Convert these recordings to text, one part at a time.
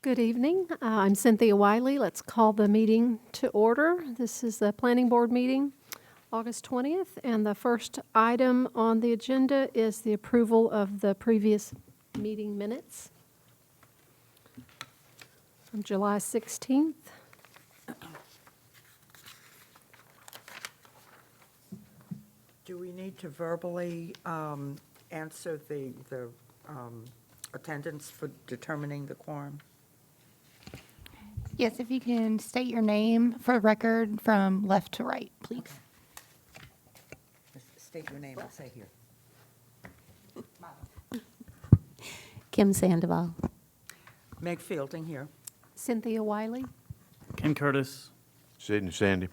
Good evening. I'm Cynthia Wiley. Let's call the meeting to order. This is the Planning Board meeting, August 20th, and the first item on the agenda is the approval of the previous meeting minutes from July 16th. Do we need to verbally answer the attendance for determining the quorum? Yes, if you can state your name for record from left to right, please. State your name and say here. Kim Sandoval. Meg Fielding here. Cynthia Wiley. Ken Curtis. Sidney Sandy.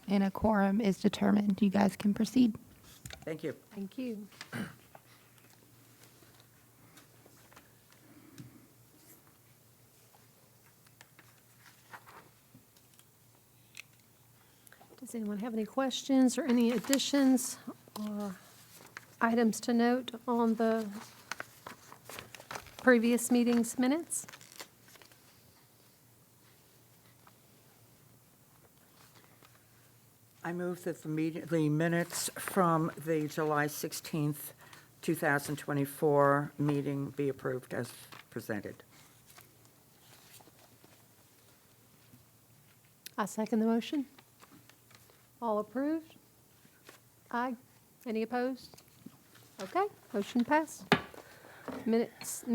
And a quorum is determined. You guys can proceed. Thank you. Thank you. Does anyone have any questions or any additions or items to note on the previous meeting's minutes? I move that the minutes from the July 16th, 2024 meeting be approved as presented. I second the motion. All approved? Aye. Any opposed? Okay, motion passed. Minutes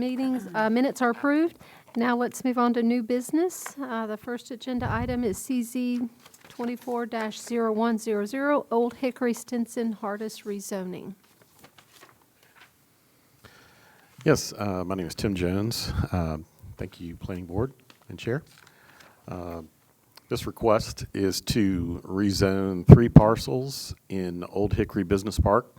are approved. Now let's move on to new business. The first agenda item is CZ 24-0100, Old Hickory Stinson Hardis rezoning. Yes, my name is Tim Jones. Thank you, Planning Board and Chair. This request is to rezone 3 parcels in Old Hickory Business Park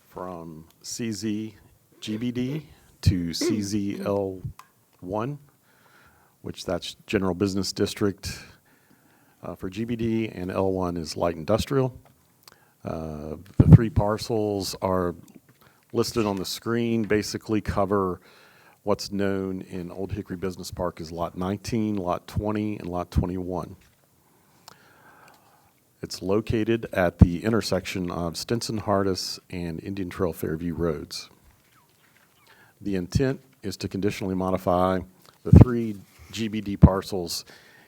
from CZ GBD to CZL1, which that's General Business District for GBD, and L1 is light industrial. The 3 parcels are listed on the screen, basically cover what's known in Old Hickory Business Park as Lot 19, Lot 20, and Lot 21. It's located at the intersection of Stinson Hardis and Indian Trail Fairview Roads. The intent is to conditionally modify the 3 GBD parcels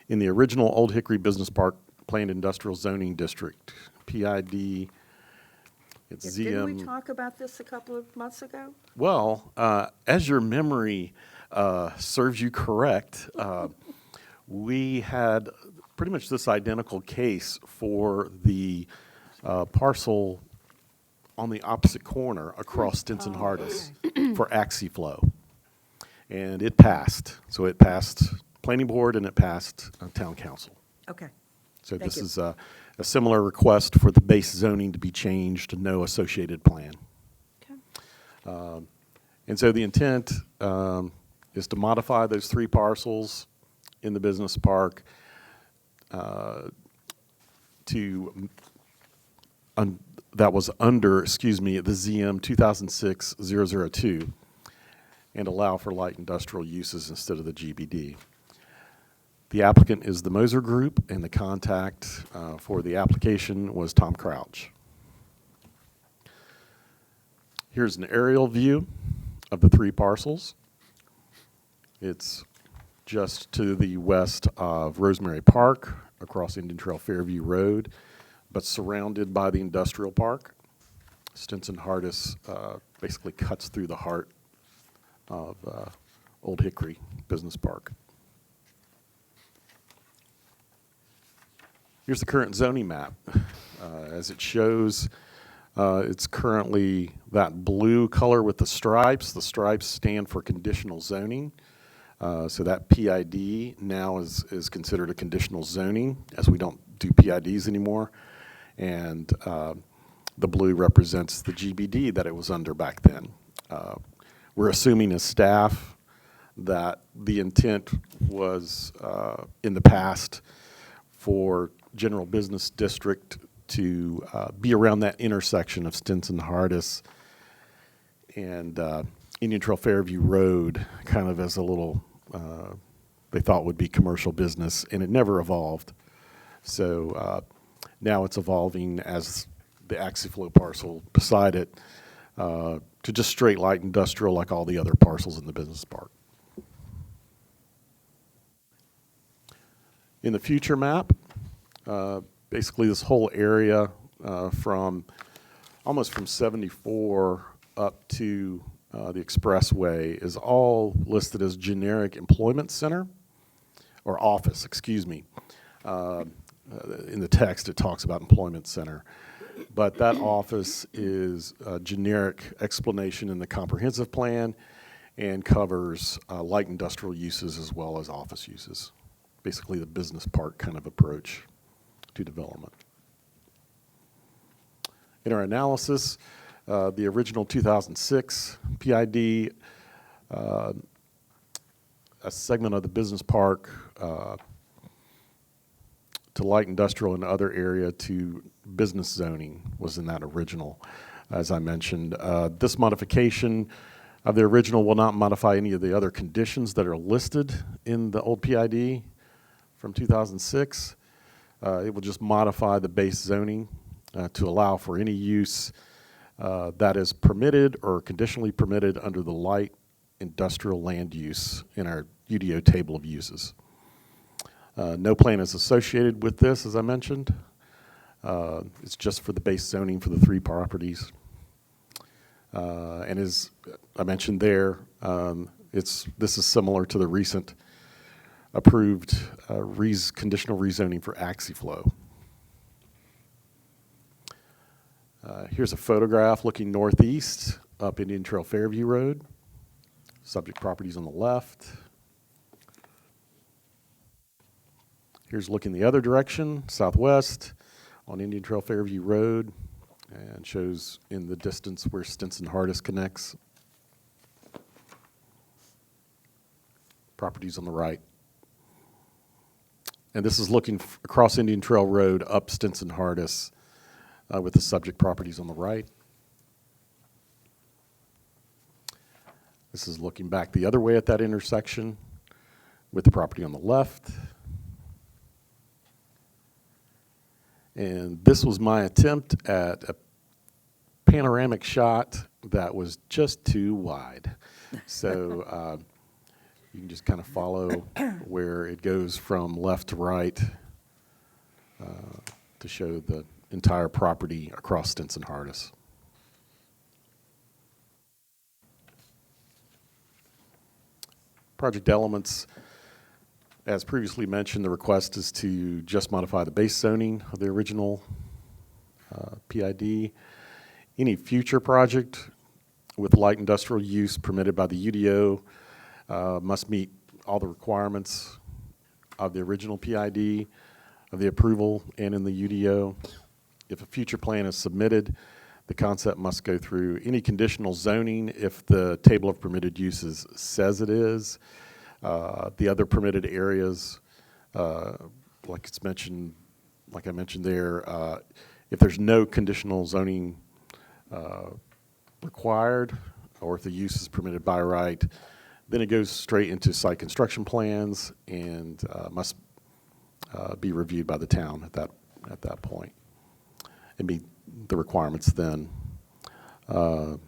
in the original Old Hickory Business Park Planned Industrial Zoning District, PID. It's ZM. Didn't we talk about this a couple of months ago? Well, as your memory serves you correct, we had pretty much this identical case for the parcel on the opposite corner across Stinson Hardis for AxiFlow. And it passed. So it passed Planning Board and it passed Town Council. Okay. So Thank this you. is a similar request for the base zoning to be changed to no associated plan. Okay. And so the intent is to modify those 3 parcels in the business park that was under, the ZM 2006-002, and allow for light industrial uses instead of the GBD. The applicant is the Moser Group, and the contact for the application was Tom Crouch. Here's an aerial view of the 3 parcels. It's just to the west of Rosemary Park, across Indian Trail Fairview Road, but surrounded by the industrial park. Stinson Hardis basically cuts through the heart of Old Hickory Business Park. Here's the current zoning map. As it shows, it's currently that blue color with the stripes. The stripes stand for conditional zoning. So that PID now is considered a conditional zoning, as we don't do PIDs anymore. And the blue represents the GBD that it was under back then. We're assuming as staff that the intent was in the past for General Business District to be around that intersection of Stinson Hardis and Indian Trail Fairview Road kind of as a little, they thought would be commercial business, and it never evolved. So now it's evolving as the AxiFlow parcel beside it to just straight light industrial like all the other parcels in the business park. In the future map, basically this whole area from almost from 74 up to the expressway is all listed as generic employment center or office, excuse me. In the text, it talks about employment center. But that office is a generic explanation in the comprehensive plan and covers light industrial uses as well as office uses. Basically the business park kind of approach to development. In our analysis, the original 2006 PID, a segment of the business park to light industrial and other area to business zoning was in that original, as I mentioned. This modification of the original will not modify any of the other conditions that are listed in the old PID from 2006. It will just modify the base zoning to allow for any use that is permitted or conditionally permitted under the light industrial land use in our UDO table of uses. No plan is associated with this, as I mentioned. It's just for the base zoning for the 3 properties. And as I mentioned there, this is similar to the recent approved conditional rezoning for AxiFlow. Here's a photograph looking northeast up Indian Trail Fairview Road. Subject properties on the left. Here's looking the other direction, southwest on Indian Trail Fairview Road, and shows in the distance where Stinson Hardis connects. Properties on the right. And this is looking across Indian Trail Road up Stinson Hardis with the subject properties on the right. This is looking back the other way at that intersection with the property on the left. And this was my attempt at a panoramic shot that was just too wide. So you can just kind of follow where it goes from left to right to show the entire property across Stinson Hardis. Project elements, as previously mentioned, the request is to just modify the base zoning of the original PID. Any future project with light industrial use permitted by the UDO must meet all the requirements of the original PID, of the approval, and in the UDO. If a future plan is submitted, the concept must go through any conditional zoning if the table of permitted uses says it is. The other permitted areas, like I mentioned there, if there's no conditional zoning required, or if the use is permitted by right, then it goes straight into site construction plans and must be reviewed by the town at that point and meet the requirements then. For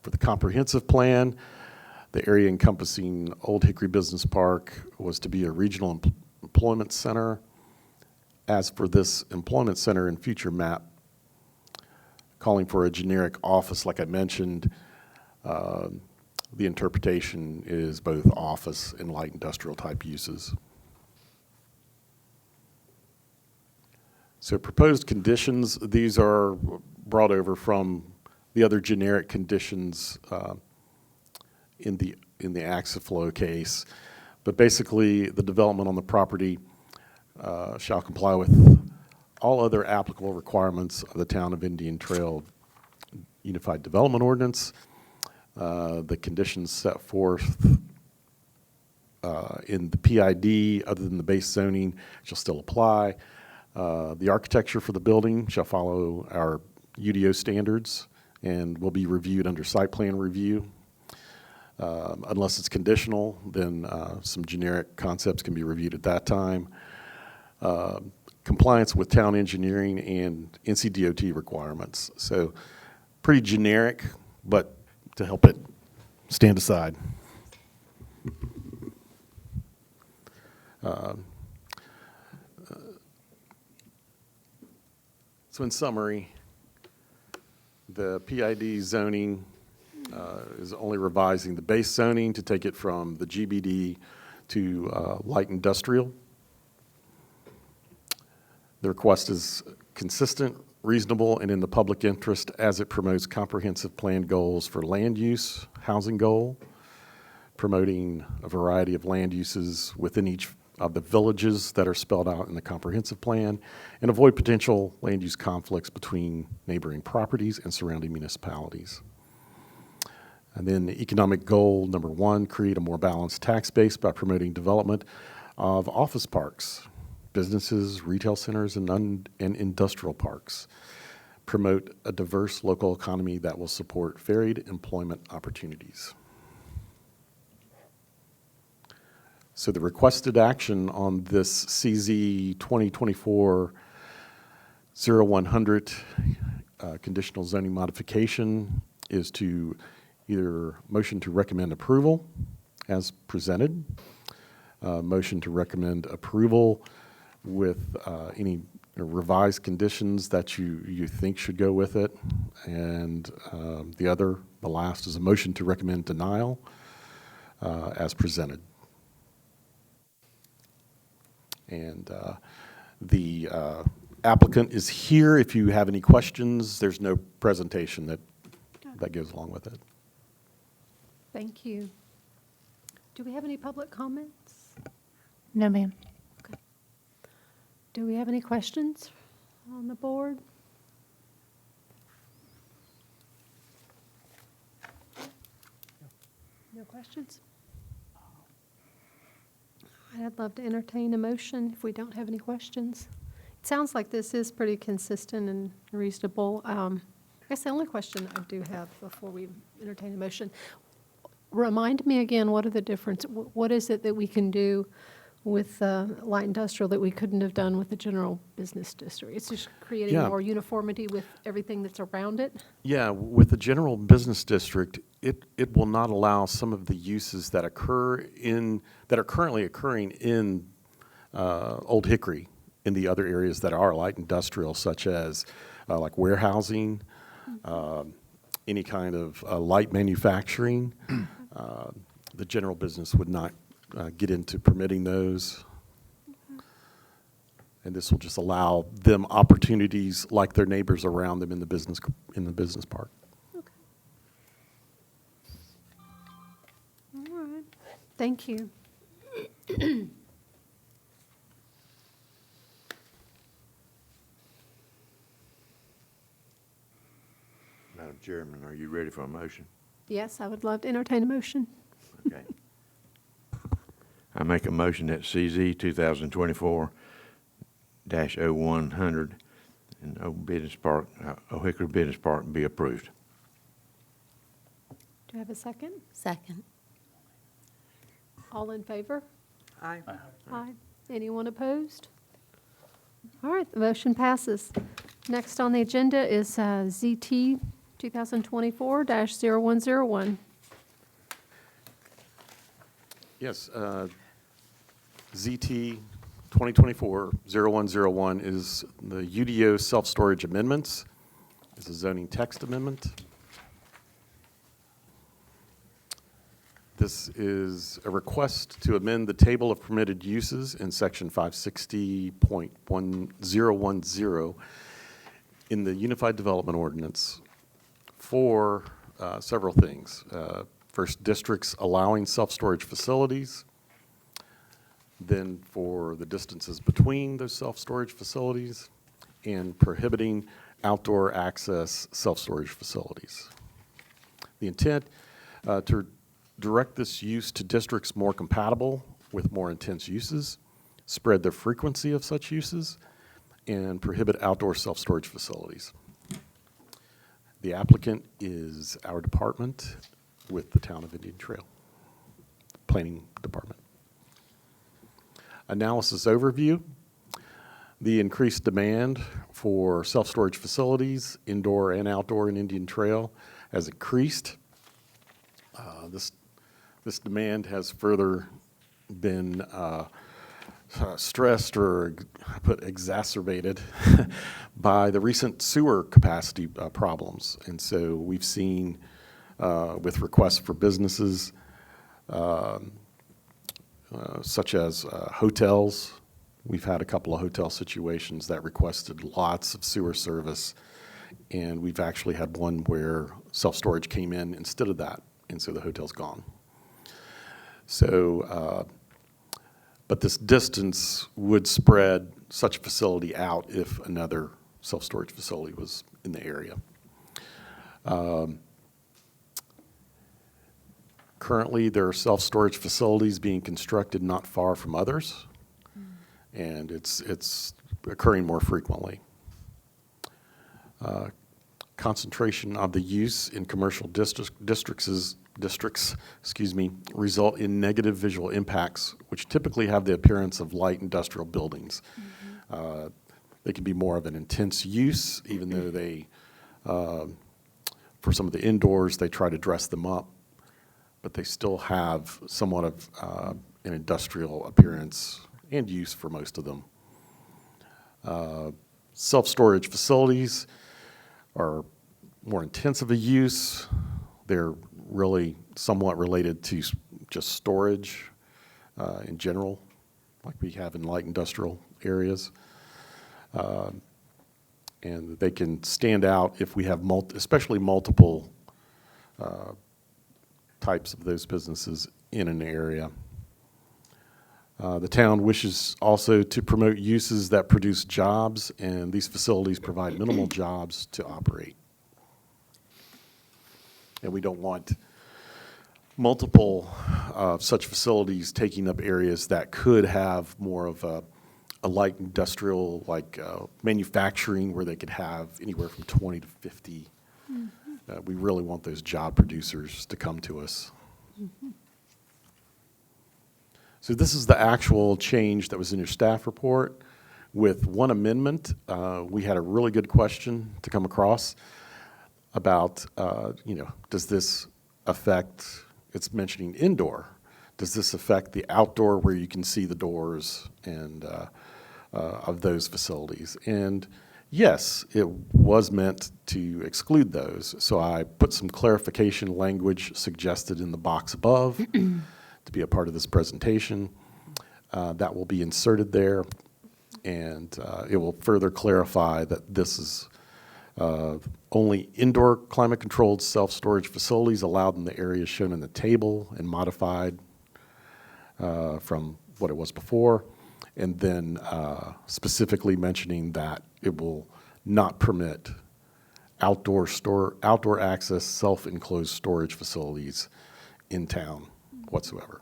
the comprehensive plan, the area encompassing Old Hickory Business Park was to be a regional employment center. As for this employment center in future map, calling for a generic office, like I mentioned, the interpretation is both office and light industrial type uses. So proposed conditions, these are brought over from the other generic conditions in the AxiFlow case. But basically, the development on the property shall comply with all other applicable requirements of the Town of Indian Trail Unified Development Ordinance. The conditions set forth in the PID, other than the base zoning, shall still apply. The architecture for the building shall follow our UDO standards and will be reviewed under site plan review. Unless it's conditional, then some generic concepts can be reviewed at that time. Compliance with town engineering and NCDOT requirements. So pretty generic, but to help it stand aside. So in summary, the PID zoning is only revising the base zoning to take it from the GBD to light industrial. The request is consistent, reasonable, and in the public interest as it promotes comprehensive plan goals for land use, housing goal, promoting a variety of land uses within each of the villages that are spelled out in the comprehensive plan, and avoid potential land use conflicts between neighboring properties and surrounding municipalities. And then the economic goal number 1, create a more balanced tax base by promoting development of office parks, businesses, retail centers, and industrial parks. Promote a diverse local economy that will support varied employment opportunities. So the requested action on this CZ 2024-0100 conditional zoning modification is to either motion to recommend approval as presented, motion to recommend approval with any revised conditions that you think should go with it, and the last is a motion to recommend denial as presented. And the applicant is here. If you have any questions, there's no presentation that goes along with it. Thank you. Do we have any public comments? No, ma'am. Okay. Do we have any questions on the board? No questions? I'd love to entertain a motion if we don't have any questions. It sounds like this is pretty consistent and reasonable. I guess the only question I do have before we entertain a motion, remind me again, what are the difference? What is it that we can do with light industrial that we couldn't have done with the general business district? It's just creating Yeah. more uniformity with everything that's around it? Yeah, with the general business district, it will not allow some of the uses that are currently occurring in Old Hickory in the other areas that are light industrial, such as like warehousing, any kind of light manufacturing. The general business would not get into permitting those. And this will just allow them opportunities like their neighbors around them in the business park. Okay. All right. Thank you. Madam Chairman, are you ready for a motion? Yes, I would love to entertain a motion. Okay. I make a motion that CZ 2024-0100 and Old Hickory Business Park be approved. Do you have a second? Second. All in favor? Aye. Aye. Anyone opposed? All right, the motion passes. Next on the agenda is ZT 2024-0101. Yes, ZT 2024-0101 is the UDO self-storage amendments. It's a zoning text amendment. This is a request to amend the table of permitted uses in section 560.1010 in the Unified Development Ordinance for several things. First, districts allowing self-storage facilities, then for the distances between those self-storage facilities, and prohibiting outdoor access self-storage facilities. The intent to direct this use to districts more compatible with more intense uses, spread the frequency of such uses, and prohibit outdoor self-storage facilities. The applicant is our department, with the town of Indian Trail Planning Department. Analysis overview. The increased demand for self-storage facilities, indoor and outdoor in Indian Trail, has increased. This demand has further been stressed or exacerbated by the recent sewer capacity problems. And so we've seen with requests for businesses such as hotels. We've had a couple of hotel situations that requested lots of sewer service, and we've actually had one where self-storage came in instead of that, and so the hotel's gone. So, but this distance would spread such a facility out if another self-storage facility was in the area. Currently, there are self-storage facilities being constructed not far from others, and it's occurring more frequently. Concentration of the use in commercial districts, result in negative visual impacts, which typically have the appearance of light industrial buildings. They can be more of an intense use, even though they, for some of the indoors, they try to dress them up, but they still have somewhat of an industrial appearance and use for most of them. Self-storage facilities are more intensive a use. They're really somewhat related to just storage in general, like we have in light industrial areas. And they can stand out if we have especially multiple types of those businesses in an area. The town wishes also to promote uses that produce jobs, and these facilities provide minimal jobs to operate. And we don't want multiple such facilities taking up areas that could have more of a light industrial, like manufacturing, where they could have anywhere from 20 to 50. We really want those job producers to come to us. So this is the actual change that was in your staff report. With one amendment, we had a really good question to come across about, does this affect, it's mentioning indoor, does this affect the outdoor where you can see the doors and of those facilities? And yes, it was meant to exclude those. So I put some clarification language suggested in the box above to be a part of this presentation. That will be inserted there, and it will further clarify that this is only indoor climate-controlled self-storage facilities allowed in the areas shown in the table and modified from what it was before, and then specifically mentioning that it will not permit outdoor access self-enclosed storage facilities in town whatsoever.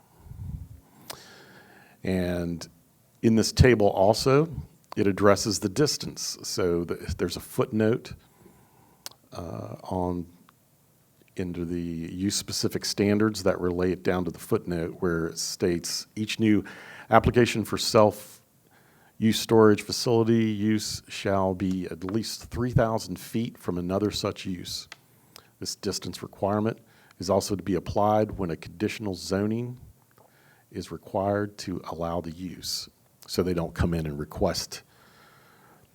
And in this table also, it addresses the distance. So there's a footnote into the use-specific standards that relate down to the footnote where it states each new application for self-use storage facility use shall be at least 3,000 feet from another such use. This distance requirement is also to be applied when a conditional zoning is required to allow the use. So they don't come in and request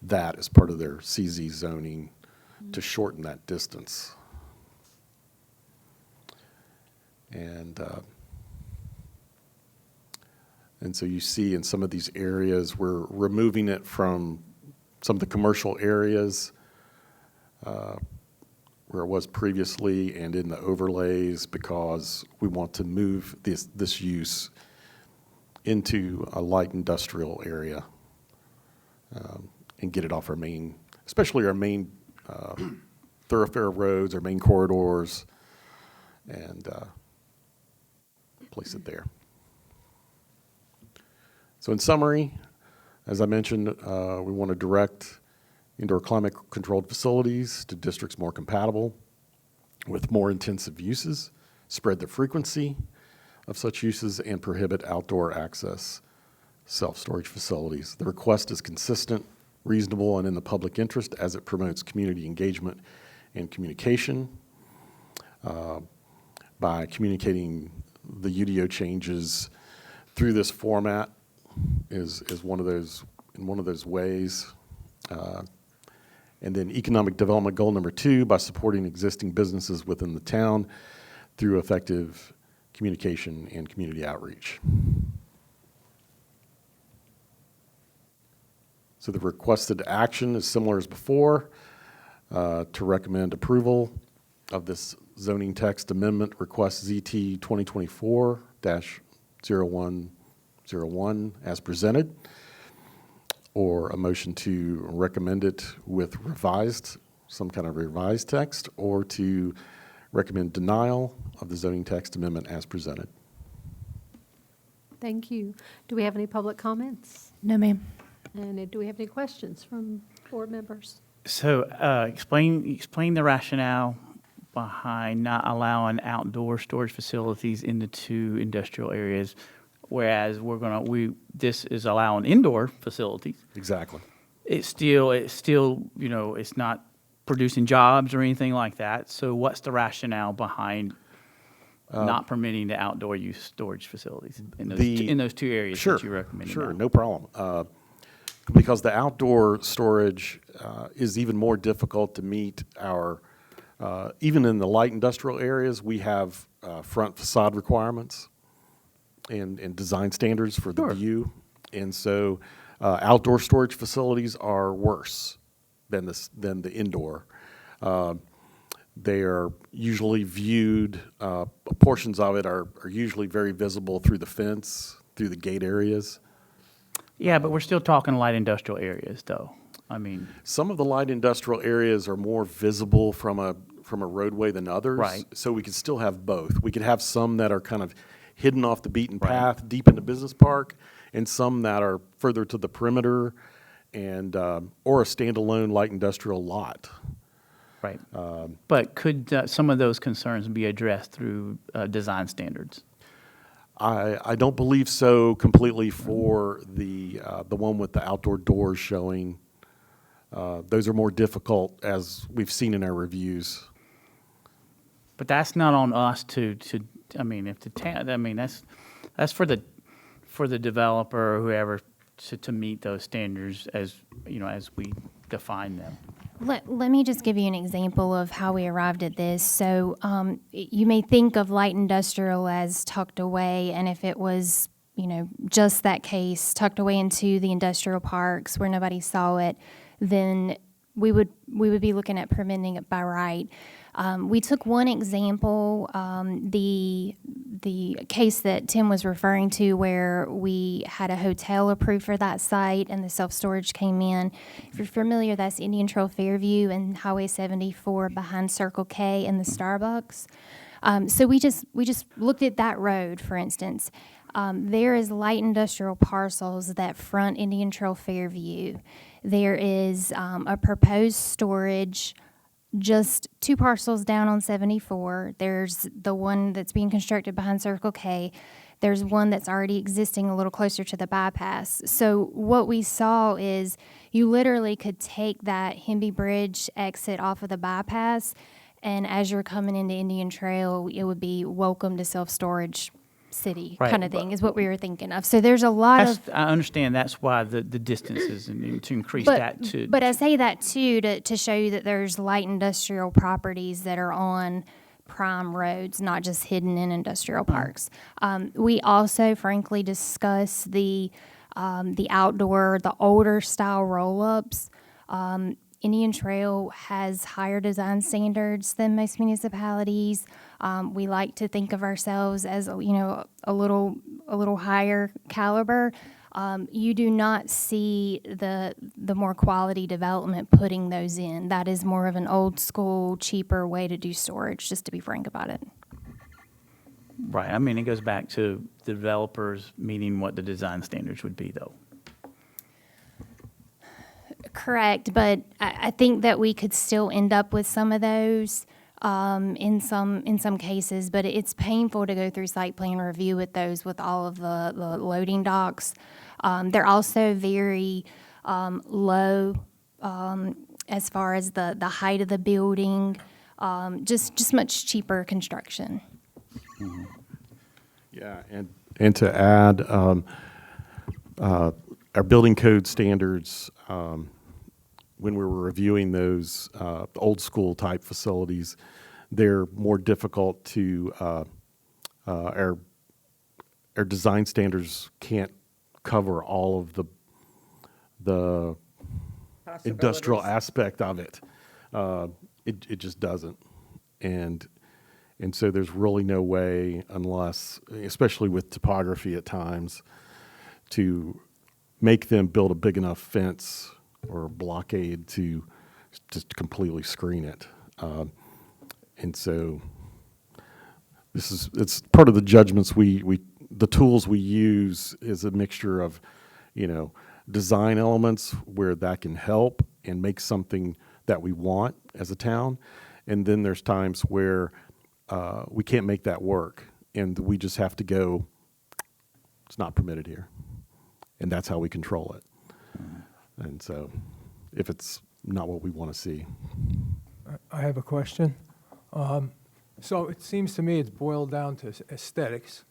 that as part of their CZ zoning to shorten that distance. And so you see in some of these areas, we're removing it from some of the commercial areas where it was previously and in the overlays, because we want to move this use into a light industrial area and get it off our main, especially our main thoroughfare roads, our main corridors, and place it there. So in summary, as I mentioned, we want to direct indoor climate-controlled facilities to districts more compatible with more intensive uses spread the frequency of such uses, and prohibit outdoor access self-storage facilities. The request is consistent, reasonable, and in the public interest as it promotes community engagement and communication. By communicating the UDO changes through this format is one of those ways. And then economic development goal number 2, by supporting existing businesses within the town through effective communication and community outreach. So the requested action is similar as before, to recommend approval of this zoning text amendment request ZT 2024-0101 as presented, or a motion to recommend it with some kind of revised text, or to recommend denial of the zoning text amendment as presented. Thank you. Do we have any public comments? No, ma'am. And do we have any questions from board members? So explain the rationale behind not allowing outdoor storage facilities in the 2 industrial areas, whereas this is allowing indoor facilities. Exactly. It's still, it's not producing jobs or anything like that. So what's the rationale behind not permitting the outdoor use storage facilities in those two areas Sure, that you recommend? sure, no problem. Because the outdoor storage is even more difficult to meet our, even in the light industrial areas, we have front facade requirements and design standards for the Sure. view. And so outdoor storage facilities are worse than the indoor. They are usually viewed, portions of it are usually very visible through the fence, through the gate areas. Yeah, but we're still talking light industrial areas, though. I mean, Some of the light industrial areas are more visible from a roadway than others. Right. So we could still have both. We could have some that are kind of hidden off the beaten Right. path, deep in the business park, and some that are further to the perimeter, and or a standalone light industrial lot. right. But could some of those concerns be addressed through design standards? I don't believe so completely for the one with the outdoor doors showing. Those are more difficult, as we've seen in our reviews. But that's not on us I mean, if the town, I mean, that's for the developer or whoever to meet those standards as we define them. Let me just give you an example of how we arrived at this. So you may think of light industrial as tucked away, and if it was, just that case, tucked away into the industrial parks where nobody saw it, then we would be looking at permitting it by right. We took one example, the case that Tim was referring to, where we had a hotel approved for that site and the self-storage came in. If you're familiar, that's Indian Trail Fairview and Highway 74 behind Circle K and the Starbucks. So we just looked at that road, for instance. There is light industrial parcels that front Indian Trail Fairview. There is a proposed storage just 2 parcels down on 74. There's the one that's being constructed behind Circle K. There's one that's already existing a little closer to the bypass. So what we saw is you literally could take that Hemby Bridge exit off of the bypass, and as you're coming into Indian Trail, it would be welcome to self-storage city Right, kind of but- thing is what we were thinking of. So there's a lot of... I understand that's why the distances and to increase that to. But I say that too to show you that there's light industrial properties that are on prime roads, not just hidden in industrial parks. We also frankly discuss the outdoor, the older style roll-ups. Indian Trail has higher design standards than most municipalities. We like to think of ourselves as, a little higher caliber. You do not see the more quality development putting those in. That is more of an old school, cheaper way to do storage, just to be frank about it. Right. I mean, it goes back to the developers meeting what the design standards would be, though. Correct, but I think that we could still end up with some of those. in some cases, but it's painful to go through site plan review with those with all of the loading docks. They're also very low as far as the height of the building, just much cheaper construction. Yeah, and to add, our building code standards, when we were reviewing those old school type facilities, they're more difficult to, our design standards can't cover all of the industrial Possibilities. aspect of it. It just doesn't. And so there's really no way, unless, especially with topography at times, to make them build a big enough fence or blockade to just completely screen it. And so it's part of the judgments the tools we use is a mixture of, design elements where that can help and make something that we want as a town. And then there's times where we can't make that work, and we just have to go, it's not permitted here. And that's how we control it. And so if it's not what we want to see. I have a question. So it seems to me it's boiled down to aesthetics.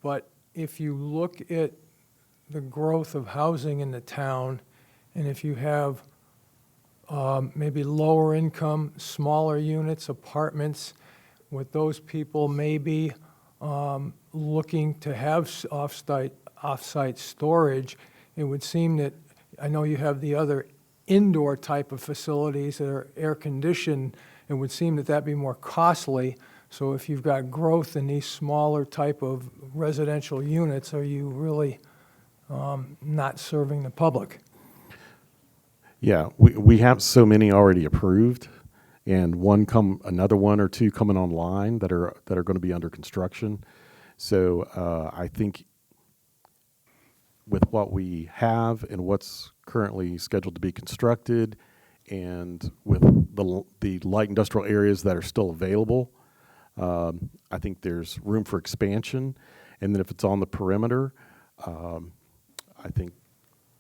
But if you look at the growth of housing in the town, and if you have maybe lower income, smaller units, apartments, with those people maybe looking to have off-site storage, it would seem that, I know you have the other indoor type of facilities that are air-conditioned, it would seem that that'd be more costly. So if you've got growth in these smaller type of residential units, are you really not serving the public? Yeah, we have so many already approved, and another one or two coming online that are going to be under construction. So I think with what we have and what's currently scheduled to be constructed, and with the light industrial areas that are still available, I think there's room for expansion. And then if it's on the perimeter, I think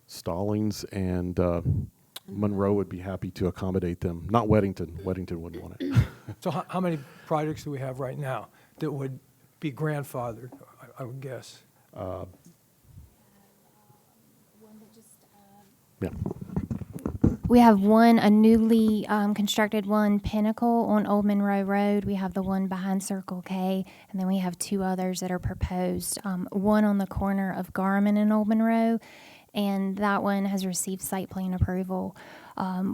Stallings and Monroe would be happy to accommodate them. Not Weddington. Weddington wouldn't want it. So how many projects do we have right now that would be grandfathered, I would guess? Yeah. We have a newly constructed one, Pinnacle, on Old Monroe Road. We have the one behind Circle K, and then we have two others that are proposed. One on the corner of Garmin and Old Monroe, and that one has received site plan approval.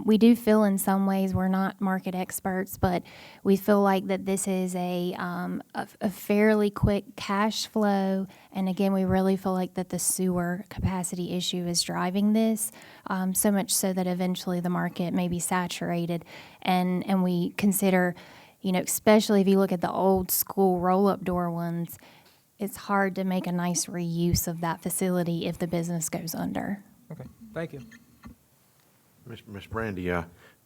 We do feel in some ways, we're not market experts, but we feel like that this is a fairly quick cash flow. And again, we really feel like that the sewer capacity issue is driving this, so much so that eventually the market may be saturated. And we consider, especially if you look at the old school roll-up door ones, it's hard to make a nice reuse of that facility if the business goes under. Okay, thank you. Miss Brandy,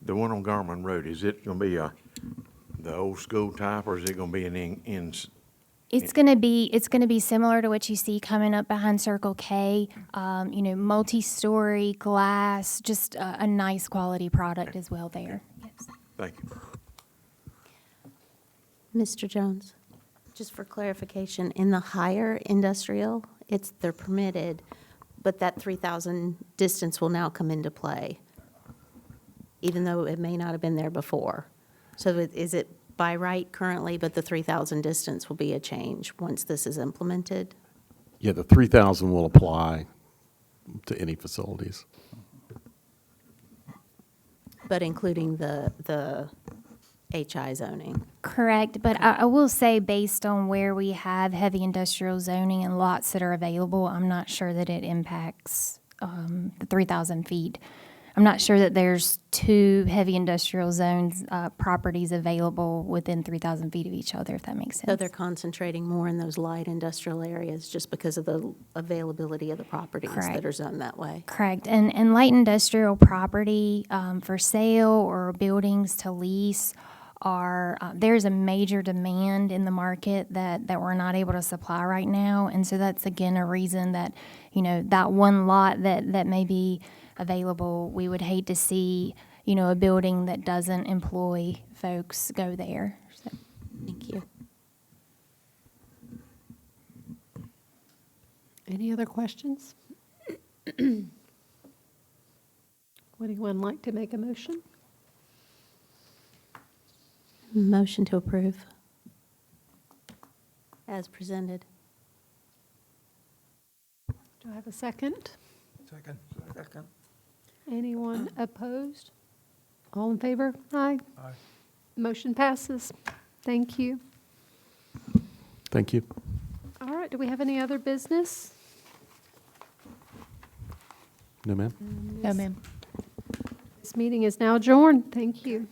the one on Garmin Road, is it gonna be the old school type, or is it gonna be It's gonna be similar to what you see coming up behind Circle K. Multi-story glass, just a nice quality product as well there. Yes. Thank you. Mr. Jones, just for clarification, in the higher industrial, they're permitted, but that 3,000 distance will now come into play, even though it may not have been there before. So is it by right currently, but the 3,000 distance will be a change once this is implemented? Yeah, the 3,000 will apply to any facilities. But including the HI zoning? Correct, but I will say, based on where we have heavy industrial zoning and lots that are available, I'm not sure that it impacts the 3,000 feet. I'm not sure that there's two heavy industrial zones, properties available within 3,000 feet of each other, if that makes sense. So they're concentrating more in those light industrial areas just because of the availability of the properties that Correct. are zoned that way? Correct, and light industrial property for sale or buildings to lease are, there's a major demand in the market that we're not able to supply right now. And so that's again a reason that, that one lot that may be available, we would hate to see, a building that doesn't employ folks go there. So, Thank you. Any other questions? Would anyone like to make a motion? Motion to approve. As presented. Do I have a second? Second. Second. Anyone opposed? All in favor? Aye. Aye. Motion passes. Thank you. Thank you. All right, do we have any other business? No, ma'am? No, ma'am. This meeting is now adjourned. Thank you.